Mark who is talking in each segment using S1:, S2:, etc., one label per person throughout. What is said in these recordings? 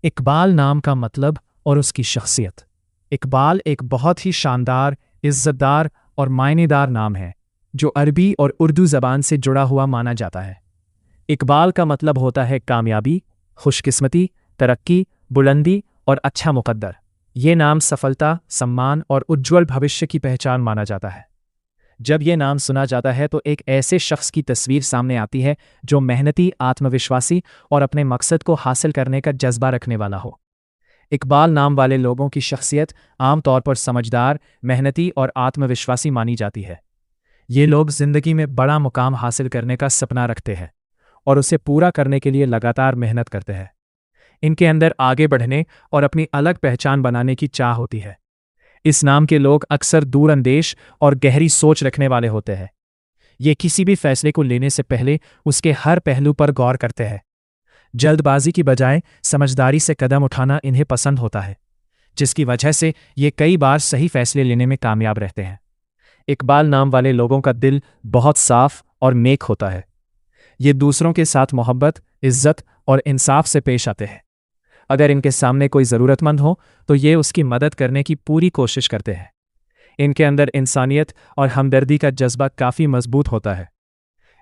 S1: इकबाल नाम का मतलब और उसकी शख्सियत। इकबाल एक बहुत ही शानदार, इज़्ज़तदार और मायनेदार नाम है जो अरबी और उर्दू ज़बान से जुड़ा हुआ माना जाता है। इकबाल का मतलब होता है कामयाबी, खुशकिस्मती, तरक्की, बुलंदी और अच्छा मुक़द्दर। ये नाम सफलता, सम्मान और उज्ज्वल भविष्य की पहचान माना जाता है। जब ये नाम सुना जाता है तो एक ऐसे शख्स की तस्वीर सामने आती है जो मेहनती, आत्मविश्वासी और अपने मकसद को हासिल करने का जज्बा रखने वाला हो। इकबाल नाम वाले लोगों की शख्सियत आमतौर पर समझदार, मेहनती और आत्मविश्वासी मानी जाती है। ये लोग जिंदगी में बड़ा मुकाम हासिल करने का सपना रखते हैं और उसे पूरा करने के लिए लगातार मेहनत करते हैं। इनके अंदर आगे बढ़ने और अपनी अलग पहचान बनाने की चाह होती है। इस नाम के लोग अक्सर दूरअंदेश और गहरी सोच रखने वाले होते हैं। ये किसी भी फैसले को लेने से पहले उसके हर पहलू पर गौर करते हैं। जल्दबाजी की बजाय समझदारी से कदम उठाना इन्हें पसंद होता है, जिसकी वजह से ये कई बार सही फैसले लेने में कामयाब रहते हैं। इकबाल नाम वाले लोगों का दिल बहुत साफ और नेक होता है। ये दूसरों के साथ मोहब्बत, इज्जत और इंसाफ से पेश आते हैं। अगर इनके सामने कोई ज़रूरतमंद हो तो ये उसकी मदद करने की पूरी कोशिश करते हैं। इनके अंदर इंसानियत और हमदर्दी का जज्बा काफ़ी मजबूत होता है।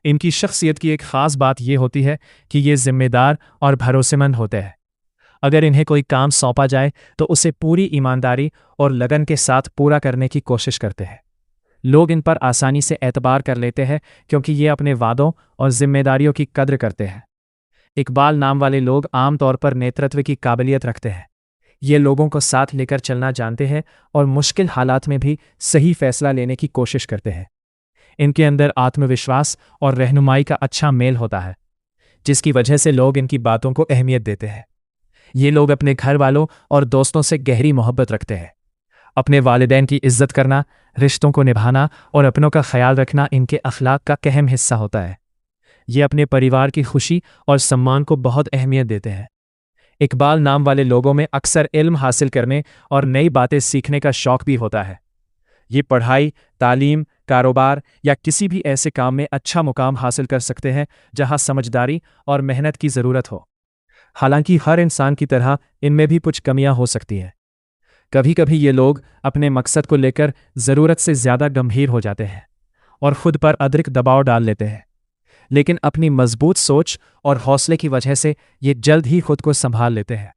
S1: इनकी शख्सियत की एक ख़ास बात यह होती है कि ये ज़िम्मेदार और भरोसेमंद होते हैं। अगर इन्हें कोई काम सौंपा जाए तो उसे पूरी ईमानदारी और लगन के साथ पूरा करने की कोशिश करते हैं। लोग इन पर आसानी से एतबार कर लेते हैं क्योंकि ये अपने वादों और जिम्मेदारियों की कद्र करते हैं। इकबाल नाम वाले लोग आमतौर पर नेतृत्व की काबिलियत रखते हैं। ये लोगों को साथ लेकर चलना जानते हैं और मुश्किल हालात में भी सही फैसला लेने की कोशिश करते हैं। इनके अंदर आत्मविश्वास और रहनुमाई का अच्छा मेल होता है, जिसकी वजह से लोग इनकी बातों को अहमियत देते हैं। ये लोग अपने घर वालों और दोस्तों से गहरी मोहब्बत रखते हैं। अपने वालिदैन की इज्जत करना, रिश्तों को निभाना और अपनों का ख्याल रखना इनके अखलाक का अहम हिस्सा होता है। ये अपने परिवार की खुशी और सम्मान को बहुत अहमियत देते हैं। इकबाल नाम वाले लोगों में अक्सर इल्म हासिल करने और नई बातें सीखने का शौक भी होता है। ये पढ़ाई, तालीम, कारोबार या किसी भी ऐसे काम में अच्छा मुकाम हासिल कर सकते हैं जहां समझदारी और मेहनत की ज़रूरत हो। हालांकि हर इंसान की तरह इनमें भी कुछ कमियां हो सकती हैं। कभी कभी ये लोग अपने मकसद को लेकर ज़रूरत से ज़्यादा गंभीर हो जाते हैं और खुद पर अतिरिक्त दबाव डाल लेते हैं, लेकिन अपनी मजबूत सोच और हौसले की वजह से ये जल्द ही खुद को संभाल लेते हैं।